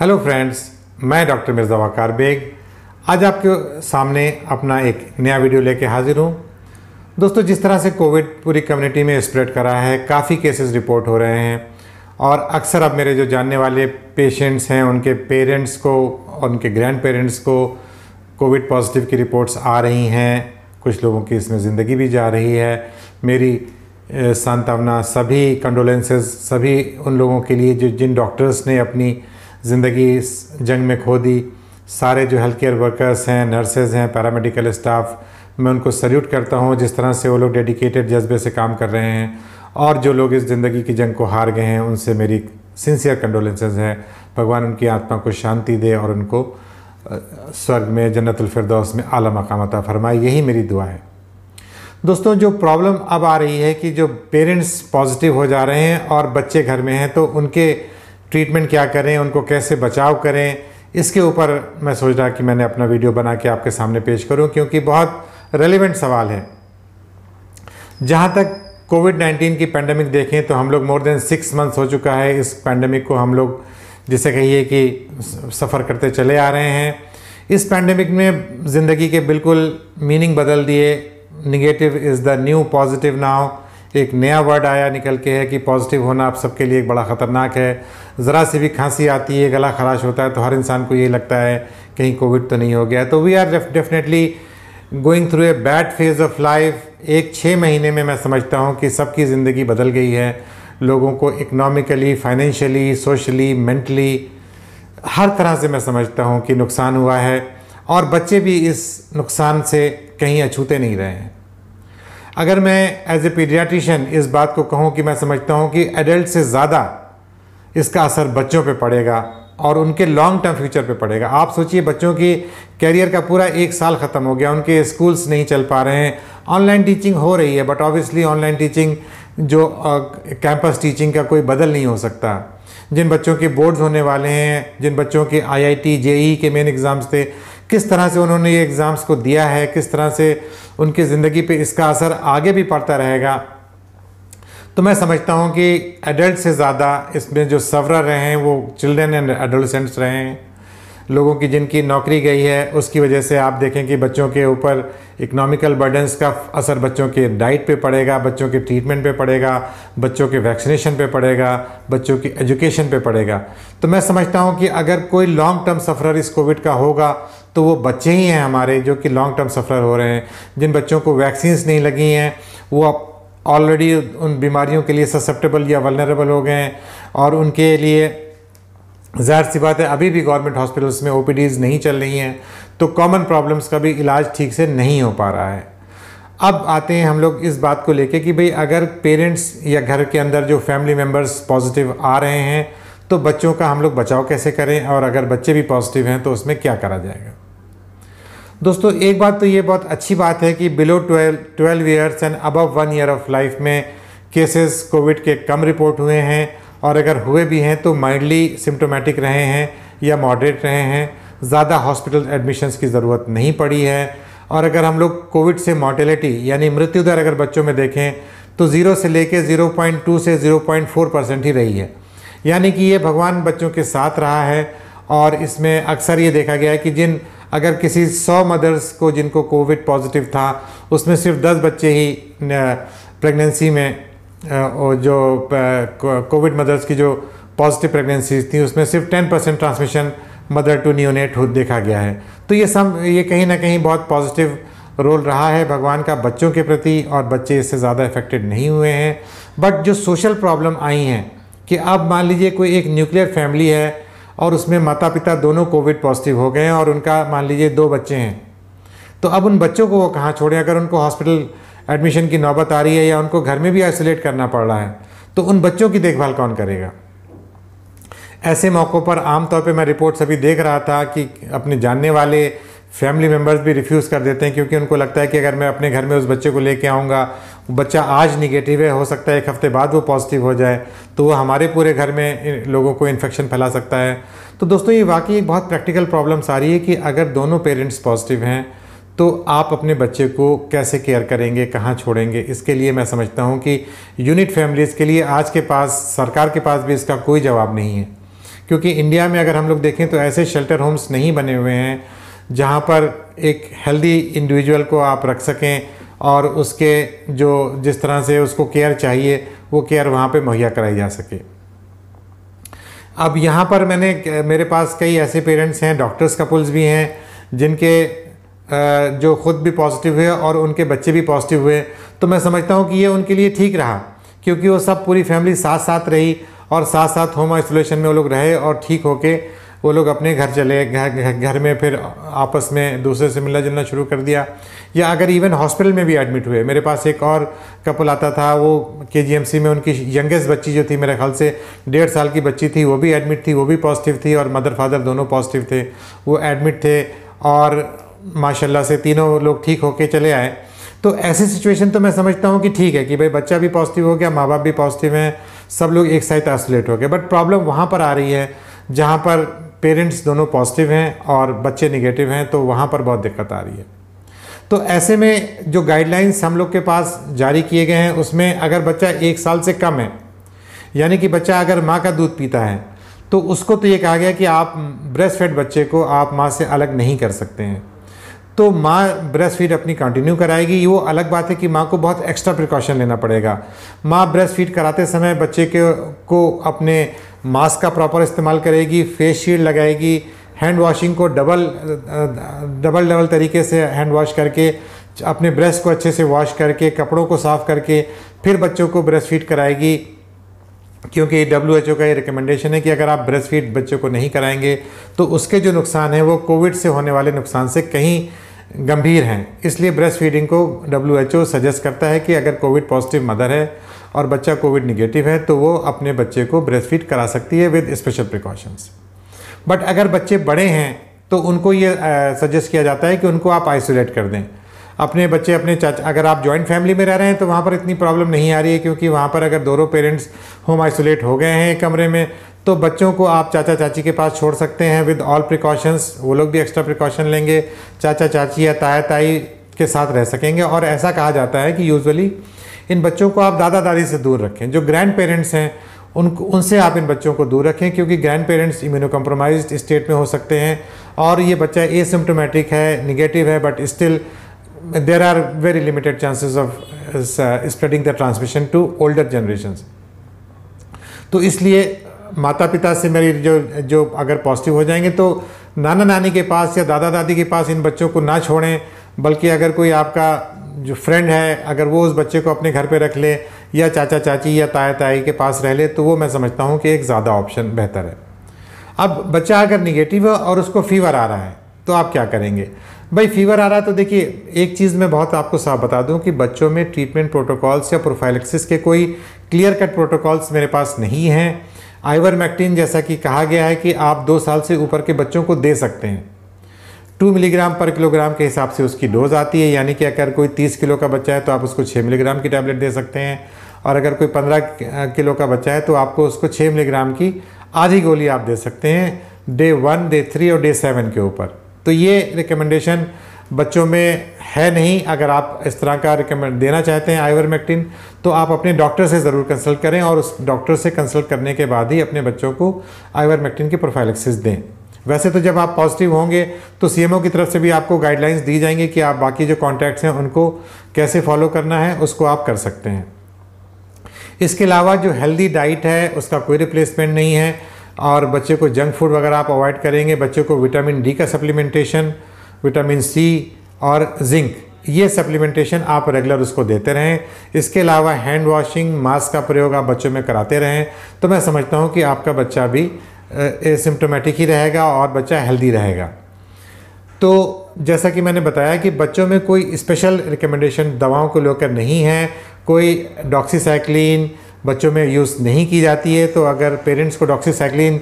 Hello friends, मैं doctor Mirza वक़ार bag आज आपके सामने अपना एक नया वीडियो लेके हाजिर हूँ। दोस्तों, जिस तरह से कोविड पूरी कम्युनिटी में स्प्रेड कर रहा है, काफ़ी केसेस रिपोर्ट हो रहे हैं और अक्सर अब मेरे जो जानने वाले पेशेंट्स हैं उनके पेरेंट्स को और उनके ग्रैंड पेरेंट्स को कोविड पॉजिटिव की रिपोर्ट्स आ रही हैं। कुछ लोगों की इसमें ज़िंदगी भी जा रही है। मेरी सांत्वना, सभी कंडोलेंसेस सभी उन लोगों के लिए जिन डॉक्टर्स ने अपनी ज़िंदगी इस जंग में खो दी। सारे जो हेल्थ केयर वर्कर्स हैं, नर्सेज़ हैं, पैरामेडिकल स्टाफ, मैं उनको सल्यूट करता हूँ जिस तरह से वो लोग डेडिकेटेड जज्बे से काम कर रहे हैं। और जो लोग इस ज़िंदगी की जंग को हार गए हैं उनसे मेरी सिंसियर कंडोलेंसेस हैं। भगवान उनकी आत्मा को शांति दे और उनको स्वर्ग में जन्नतुल फिरदौस में आला मकाम अता फरमाए, यही मेरी दुआ है। दोस्तों, जो प्रॉब्लम अब आ रही है कि जो पेरेंट्स पॉजिटिव हो जा रहे हैं और बच्चे घर में हैं, तो उनके ट्रीटमेंट क्या करें, उनको कैसे बचाव करें, इसके ऊपर मैं सोच रहा कि मैंने अपना वीडियो बना के आपके सामने पेश करूं, क्योंकि बहुत रेलेवेंट सवाल है। जहां तक कोविड-19 की पैंडमिक देखें तो हम लोग मोर देन 6 मंथ्स हो चुका है इस पैंडमिक को हम लोग जिसे कहिए कि सफ़र करते चले आ रहे हैं। इस पैंडमिक में ज़िंदगी के बिल्कुल मीनिंग बदल दिए। Negative is the new positive now, एक नया वर्ड आया निकल के है कि पॉजिटिव होना आप सबके लिए एक बड़ा ख़तरनाक है। ज़रा सी भी खांसी आती है, गला खराश होता है तो हर इंसान को ये लगता है कहीं कोविड तो नहीं हो गया। तो we are definitely going through a bad phase of life. 1-6 महीने में मैं समझता हूँ कि सबकी ज़िंदगी बदल गई है। लोगों को इकनॉमिकली, फाइनेंशियली, सोशली, मेंटली हर तरह से मैं समझता हूँ कि नुकसान हुआ है और बच्चे भी इस नुकसान से कहीं अछूते नहीं रहे हैं। अगर मैं एज ए पीडियाट्रिशियन इस बात को कहूँ कि मैं समझता हूँ कि एडल्ट से ज़्यादा इसका असर बच्चों पे पड़ेगा और उनके लॉन्ग टर्म फ्यूचर पे पड़ेगा। आप सोचिए, बच्चों की कैरियर का पूरा 1 साल ख़त्म हो गया, उनके स्कूल्स नहीं चल पा रहे हैं। ऑनलाइन टीचिंग हो रही है, बट ऑब्वियसली ऑनलाइन टीचिंग जो कैंपस टीचिंग का कोई बदल नहीं हो सकता। जिन बच्चों के बोर्ड्स होने वाले हैं, जिन बच्चों के IIT, JEE के मेन एग्ज़ाम्स थे, किस तरह से उन्होंने ये एग्ज़ाम्स को दिया है, किस तरह से उनकी ज़िंदगी पे इसका असर आगे भी पड़ता रहेगा। तो मैं समझता हूँ कि एडल्ट से ज़्यादा इसमें जो सफ़र रहे हैं वो चिल्ड्रन एंड एडोलेसेंट्स रहे हैं। लोगों की जिनकी नौकरी गई है उसकी वजह से आप देखें कि बच्चों के ऊपर इकोनॉमिकल बर्डन्स का असर बच्चों के डाइट पे पड़ेगा, बच्चों के ट्रीटमेंट पे पड़ेगा, बच्चों के वैक्सीनेशन पे पड़ेगा, बच्चों की एजुकेशन पे पड़ेगा। तो मैं समझता हूँ कि अगर कोई लॉन्ग टर्म सफ़र इस कोविड का होगा तो वो बच्चे ही हैं हमारे जो कि लॉन्ग टर्म सफ़र हो रहे हैं। जिन बच्चों को वैक्सीन्स नहीं लगी हैं वो ऑलरेडी उन बीमारियों के लिए ससेप्टेबल या वल्नरेबल हो गए हैं और उनके लिए ज़ाहिर सी बात है अभी भी गवर्नमेंट हॉस्पिटल्स में OPDs नहीं चल रही हैं, तो कॉमन प्रॉब्लम्स का भी इलाज ठीक से नहीं हो पा रहा है। अब आते हैं हम लोग इस बात को लेके कि भाई अगर पेरेंट्स या घर के अंदर जो फैमिली मेम्बर्स पॉजिटिव आ रहे हैं तो बच्चों का हम लोग बचाव कैसे करें, और अगर बच्चे भी पॉजिटिव हैं तो उसमें क्या करा जाएगा। दोस्तों, एक बात तो ये बहुत अच्छी बात है कि below 12 years and above 1 year of life में केसेस कोविड के कम रिपोर्ट हुए हैं, और अगर हुए भी हैं तो माइल्डली सिम्टोमेटिक रहे हैं या मॉडरेट रहे हैं। ज़्यादा हॉस्पिटल एडमिशन्स की ज़रूरत नहीं पड़ी है। और अगर हम लोग कोविड से मॉर्टेलिटी यानी मृत्यु दर अगर बच्चों में देखें तो 0 से लेके 0.2 से 0.4% ही रही है, यानी कि ये भगवान बच्चों के साथ रहा है। और इसमें अक्सर ये देखा गया है कि अगर किसी 100 मदर्स को जिनको कोविड पॉजिटिव था उसमें सिर्फ 10 बच्चे ही प्रेगनेंसी में जो कोविड मदर्स की जो पॉजिटिव प्रेगनेंसीज थी उसमें सिर्फ 10% ट्रांसमिशन मदर टू नियोनेट देखा गया है। तो ये कहीं ना कहीं बहुत पॉजिटिव रोल रहा है भगवान का बच्चों के प्रति, और बच्चे इससे ज़्यादा इफेक्टेड नहीं हुए हैं। बट जो सोशल प्रॉब्लम आई हैं कि अब मान लीजिए कोई एक न्यूक्लियर फैमिली है और उसमें माता पिता दोनों कोविड पॉजिटिव हो गए हैं और उनका मान लीजिए 2 बच्चे हैं, तो अब उन बच्चों को वो कहाँ छोड़ें। अगर उनको हॉस्पिटल एडमिशन की नौबत आ रही है या उनको घर में भी आइसोलेट करना पड़ रहा है तो उन बच्चों की देखभाल कौन करेगा। ऐसे मौक़ों पर आमतौर पे मैं रिपोर्ट्स अभी देख रहा था कि अपने जानने वाले फैमिली मेम्बर्स भी रिफ्यूज़ कर देते हैं, क्योंकि उनको लगता है कि अगर मैं अपने घर में उस बच्चे को लेके आऊँगा, बच्चा आज निगेटिव है, हो सकता है 1 हफ्ते बाद वो पॉजिटिव हो जाए तो वो हमारे पूरे घर में लोगों को इन्फेक्शन फैला सकता है। तो दोस्तों, ये वाकई एक बहुत प्रैक्टिकल प्रॉब्लम्स आ रही है कि अगर दोनों पेरेंट्स पॉजिटिव हैं तो आप अपने बच्चे को कैसे केयर करेंगे, कहाँ छोड़ेंगे। इसके लिए मैं समझता हूँ कि यूनिट फैमिलीज़ के लिए आज के पास, सरकार के पास भी इसका कोई जवाब नहीं है। क्योंकि इंडिया में अगर हम लोग देखें तो ऐसे शेल्टर होम्स नहीं बने हुए हैं जहाँ पर एक हेल्दी इंडिविजुअल को आप रख सकें और उसके जो जिस तरह से उसको केयर चाहिए वो केयर वहाँ पे मुहैया कराई जा सके। अब यहाँ पर मेरे पास कई ऐसे पेरेंट्स हैं, डॉक्टर्स कपल्स भी हैं जिनके जो ख़ुद भी पॉजिटिव हुए और उनके बच्चे भी पॉजिटिव हुए, तो मैं समझता हूँ कि ये उनके लिए ठीक रहा, क्योंकि वो सब पूरी फैमिली साथ साथ रही और साथ साथ होम आइसोलेशन में वो लोग रहे और ठीक होके वो लोग अपने घर चले, घर में फिर आपस में दूसरे से मिलना जुलना शुरू कर दिया। या अगर इवन हॉस्पिटल में भी एडमिट हुए, मेरे पास एक और कपल आता था, वो KGMC में उनकी यंगेस्ट बच्ची जो थी मेरे ख्याल से 1.5 साल की बच्ची थी, वो भी एडमिट थी, वो भी पॉजिटिव थी और मदर फादर दोनों पॉजिटिव थे, वो एडमिट थे और माशाल्लाह से तीनों लोग ठीक होके चले आए। तो ऐसी सिचुएशन तो मैं समझता हूँ कि ठीक है कि भाई बच्चा भी पॉजिटिव हो गया, माँ बाप भी पॉजिटिव हैं, सब लोग एक साथ आइसोलेट हो गए। बट प्रॉब्लम वहाँ पर आ रही है जहाँ पर पेरेंट्स दोनों पॉजिटिव हैं और बच्चे निगेटिव हैं, तो वहाँ पर बहुत दिक्कत आ रही है। तो ऐसे में जो गाइडलाइंस हम लोग के पास जारी किए गए हैं उसमें अगर बच्चा 1 साल से कम है, यानी कि बच्चा अगर माँ का दूध पीता है, तो उसको तो ये कहा गया कि आप ब्रेस्ट फेड बच्चे को आप माँ से अलग नहीं कर सकते हैं। तो माँ ब्रेस्ट फीड अपनी कंटिन्यू कराएगी। वो अलग बात है कि माँ को बहुत एक्स्ट्रा प्रिकॉशन लेना पड़ेगा। माँ ब्रेस्ट फीड कराते समय बच्चे को अपने मास्क का प्रॉपर इस्तेमाल करेगी, फेस शील्ड लगाएगी, हैंड वॉशिंग को डबल तरीके से हैंड वॉश करके अपने ब्रेस्ट को अच्छे से वॉश करके कपड़ों को साफ़ करके फिर बच्चों को ब्रेस्ट फीड कराएगी, क्योंकि WHO का ये रिकमेंडेशन है कि अगर आप ब्रेस्ट फीड बच्चों को नहीं कराएंगे तो उसके जो नुकसान हैं वो कोविड से होने वाले नुकसान से कहीं गंभीर हैं। इसलिए ब्रेस्ट फीडिंग को WHO सजेस्ट करता है कि अगर कोविड पॉजिटिव मदर है और बच्चा कोविड निगेटिव है तो वो अपने बच्चे को ब्रेस्ट फीड करा सकती है विद स्पेशल प्रिकॉशंस। बट अगर बच्चे बड़े हैं तो उनको ये सजेस्ट किया जाता है कि उनको आप आइसोलेट कर दें। अपने बच्चे अपने चाचा, अगर आप जॉइंट फैमिली में रह रहे हैं तो वहाँ पर इतनी प्रॉब्लम नहीं आ रही है, क्योंकि वहाँ पर अगर दोनों पेरेंट्स होम आइसोलेट हो गए हैं एक कमरे में तो बच्चों को आप चाचा चाची के पास छोड़ सकते हैं विद ऑल प्रिकॉशंस। वो लोग भी एक्स्ट्रा प्रिकॉशन लेंगे, चाचा चाची या ताया ताई के साथ रह सकेंगे। और ऐसा कहा जाता है कि यूजुअली इन बच्चों को आप दादा दादी से दूर रखें। जो ग्रैंड पेरेंट्स हैं उनसे आप इन बच्चों को दूर रखें, क्योंकि grand parents immuno compromised state में हो सकते हैं और ये बच्चा एसिम्प्टोमेटिक है, निगेटिव है, but still there are very limited chances of spreading the transmission to older generations। तो इसलिए माता पिता से मेरी जो अगर पॉजिटिव हो जाएंगे तो नाना नानी के पास या दादा दादी के पास इन बच्चों को ना छोड़ें, बल्कि अगर कोई आपका जो फ्रेंड है अगर वो उस बच्चे को अपने घर पे रख ले या चाचा चाची या ताया ताई के पास रह ले तो वो मैं समझता हूँ कि एक ज़्यादा ऑप्शन बेहतर है। अब बच्चा अगर निगेटिव है और उसको फीवर आ रहा है तो आप क्या करेंगे? भाई फीवर आ रहा है तो देखिए एक चीज़ मैं बहुत आपको साफ बता दूं कि बच्चों में ट्रीटमेंट प्रोटोकॉल्स या प्रोफाइलेक्सिस के कोई क्लियर कट प्रोटोकॉल्स मेरे पास नहीं हैं। आइवरमेक्टिन जैसा कि कहा गया है कि आप 2 साल से ऊपर के बच्चों को दे सकते हैं। 2 मिलीग्राम पर किलोग्राम के हिसाब से उसकी डोज आती है, यानी कि अगर कोई 30 किलो का बच्चा है तो आप उसको 6 मिलीग्राम की टैबलेट दे सकते हैं, और अगर कोई 15 किलो का बच्चा है तो आपको उसको 6 मिलीग्राम की आधी गोली आप दे सकते हैं डे 1, डे 3 और डे 7 के ऊपर। तो ये रिकमेंडेशन बच्चों में है नहीं। अगर आप इस तरह का रिकमेंड देना चाहते हैं आइवरमेक्टिन तो आप अपने डॉक्टर से ज़रूर कंसल्ट करें और उस डॉक्टर से कंसल्ट करने के बाद ही अपने बच्चों को आइवरमेक्टिन की प्रोफाइलेक्सिस दें। वैसे तो जब आप पॉजिटिव होंगे तो CMO की तरफ से भी आपको गाइडलाइंस दी जाएंगी कि आप बाकी जो कॉन्टैक्ट्स हैं उनको कैसे फॉलो करना है, उसको आप कर सकते हैं। इसके अलावा जो हेल्दी डाइट है उसका कोई रिप्लेसमेंट नहीं है, और बच्चे को जंक फूड वगैरह आप अवॉइड करेंगे। बच्चों को विटामिन D का सप्लीमेंटेशन, विटामिन C और जिंक, ये सप्लीमेंटेशन आप रेगुलर उसको देते रहें। इसके अलावा हैंड वॉशिंग, मास्क का प्रयोग आप बच्चों में कराते रहें। तो मैं समझता हूँ कि आपका बच्चा भी एसिम्प्टोमेटिक ही रहेगा और बच्चा हेल्दी रहेगा। तो जैसा कि मैंने बताया कि बच्चों में कोई स्पेशल रिकमेंडेशन दवाओं को लेकर नहीं है। कोई डॉक्सीसाइक्लिन बच्चों में यूज़ नहीं की जाती है, तो अगर पेरेंट्स को डॉक्सीसाइक्लिन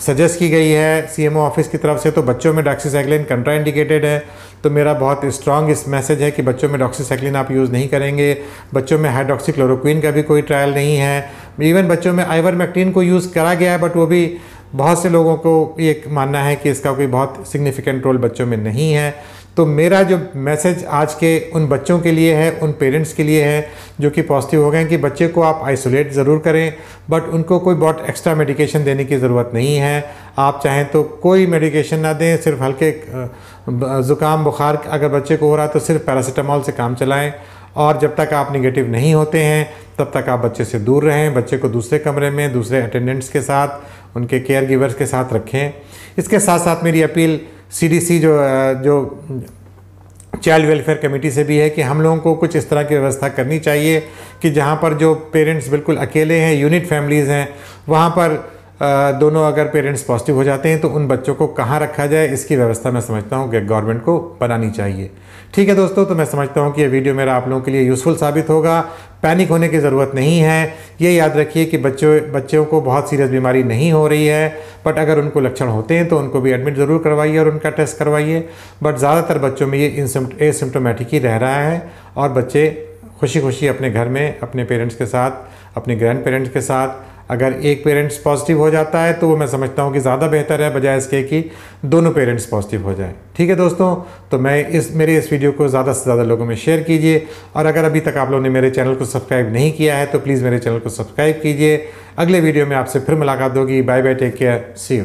सजेस्ट की गई है CMO ऑफिस की तरफ से तो बच्चों में डॉक्सीसाइक्लिन कंट्राइंडिकेटेड है। तो मेरा बहुत स्ट्रॉन्ग इस मैसेज है कि बच्चों में डॉक्सीसाइक्लिन आप यूज़ नहीं करेंगे। बच्चों में हाइड्रोक्सीक्लोरोक्विन का भी कोई ट्रायल नहीं है। इवन बच्चों में आइवरमेक्टिन को यूज़ करा गया है, बट वो भी बहुत से लोगों को ये मानना है कि इसका कोई बहुत सिग्निफिकेंट रोल बच्चों में नहीं है। तो मेरा जो मैसेज आज के उन बच्चों के लिए है, उन पेरेंट्स के लिए है जो कि पॉजिटिव हो गए हैं कि बच्चे को आप आइसोलेट ज़रूर करें, बट उनको कोई बहुत एक्स्ट्रा मेडिकेशन देने की ज़रूरत नहीं है। आप चाहें तो कोई मेडिकेशन ना दें, सिर्फ हल्के ज़ुकाम बुखार अगर बच्चे को हो रहा है तो सिर्फ पैरासीटामोल से काम चलाएं, और जब तक आप निगेटिव नहीं होते हैं तब तक आप बच्चे से दूर रहें। बच्चे को दूसरे कमरे में दूसरे अटेंडेंट्स के साथ, उनके केयर गिवर्स के साथ रखें। इसके साथ साथ मेरी अपील CDC जो चाइल्ड वेलफेयर कमेटी से भी है कि हम लोगों को कुछ इस तरह की व्यवस्था करनी चाहिए कि जहाँ पर जो पेरेंट्स बिल्कुल अकेले हैं, यूनिट फैमिलीज़ हैं, वहाँ पर दोनों अगर पेरेंट्स पॉजिटिव हो जाते हैं तो उन बच्चों को कहाँ रखा जाए, इसकी व्यवस्था मैं समझता हूँ कि गवर्नमेंट को बनानी चाहिए। ठीक है दोस्तों, तो मैं समझता हूँ कि ये वीडियो मेरा आप लोगों के लिए यूज़फुल साबित होगा। पैनिक होने की ज़रूरत नहीं है। ये याद रखिए कि बच्चों को बहुत सीरियस बीमारी नहीं हो रही है, बट अगर उनको लक्षण होते हैं तो उनको भी एडमिट ज़रूर करवाइए और उनका टेस्ट करवाइए। बट ज़्यादातर बच्चों में ये एसिम्प्टोमेटिक ही रह रहा है और बच्चे खुशी खुशी अपने घर में अपने पेरेंट्स के साथ, अपने ग्रैंड पेरेंट्स के साथ, अगर एक पेरेंट्स पॉजिटिव हो जाता है तो वो मैं समझता हूँ कि ज़्यादा बेहतर है बजाय इसके कि दोनों पेरेंट्स पॉजिटिव हो जाएं। ठीक है दोस्तों, तो मेरे इस वीडियो को ज़्यादा से ज़्यादा लोगों में शेयर कीजिए, और अगर अभी तक आप लोगों ने मेरे चैनल को सब्सक्राइब नहीं किया है तो प्लीज़ मेरे चैनल को सब्सक्राइब कीजिए। अगले वीडियो में आपसे फिर मुलाकात होगी। Bye bye, take care, see you.